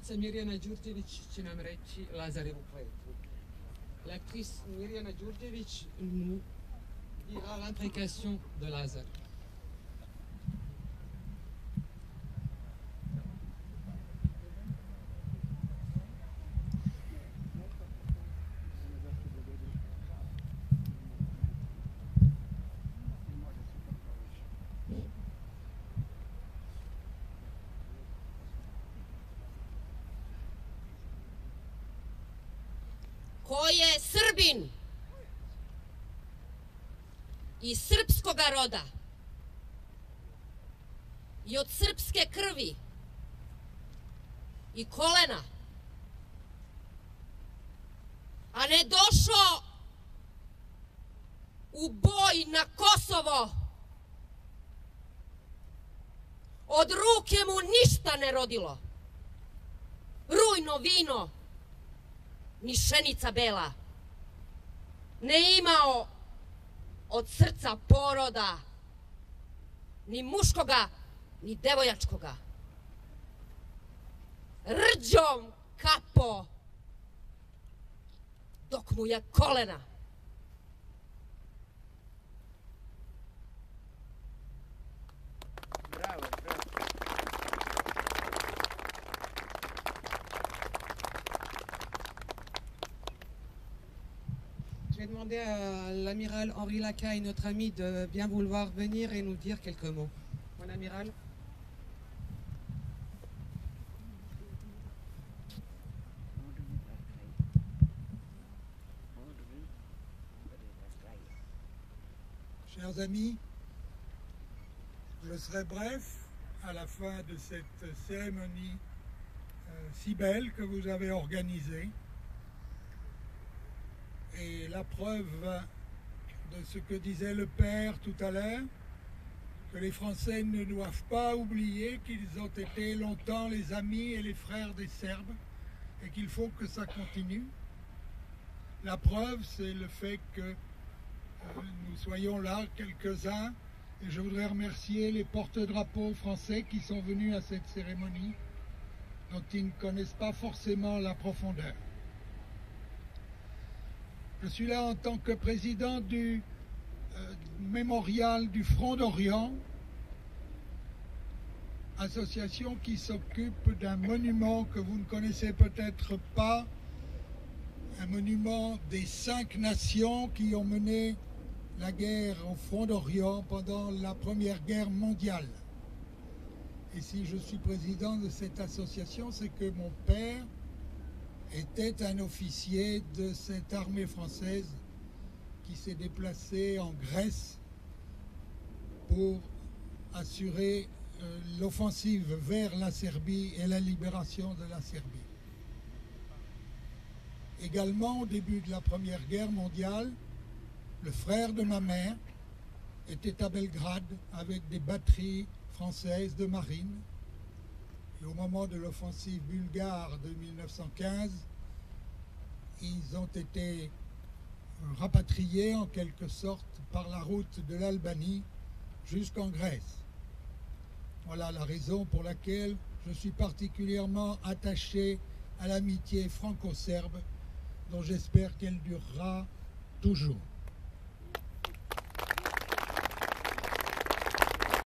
L'actrice Mirjana Đurđević će nam reći Lazarevu kletvu. L'actrice Mirjana Đurđević nous dira l'imprécation de Lazare. Ko je Srbin iz srpskoga roda i od srpske krvi i kolena, a ne došao u boj na Kosovo, od ruke mu ništa ne rodilo, rujno vino ni šenica bela, ne imao od srca poroda, ni muškoga, ni devojačkoga. Rđom kapo, dok mu je kolena. Bravo, bravo. Je vais demander à l'amiral Henri Lacaille, notre ami, de bien vouloir venir et nous dire quelques mots. Mon amiral. Chers amis, je serai bref à la fin de cette cérémonie si belle que vous avez organisée. Et la preuve de ce que disait le père tout à l'heure, que les Français ne doivent pas oublier qu'ils ont été longtemps les amis et les frères des Serbes et qu'il faut que ça continue. La preuve, c'est le fait que nous soyons là, quelques-uns, et je voudrais remercier les porte-drapeaux français qui sont venus à cette cérémonie, dont ils ne connaissent pas forcément la profondeur. Je suis là en tant que président du mémorial du Front d'Orient, association qui s'occupe d'un monument que vous ne connaissez peut-être pas, un monument des 5 nations qui ont mené la guerre au Front d'Orient pendant la Première Guerre mondiale. Et si je suis président de cette association, c'est que mon père était un officier de cette armée française qui s'est déplacé en Grèce pour assurer l'offensive vers la Serbie et la libération de la Serbie. Également, au début de la Première Guerre mondiale, le frère de ma mère était à Belgrade avec des batteries françaises de marine. Et au moment de l'offensive bulgare de 1915, ils ont été rapatriés en quelque sorte par la route de l'Albanie jusqu'en Grèce. Voilà la raison pour laquelle je suis particulièrement attaché à l'amitié franco-serbe, dont j'espère qu'elle durera toujours.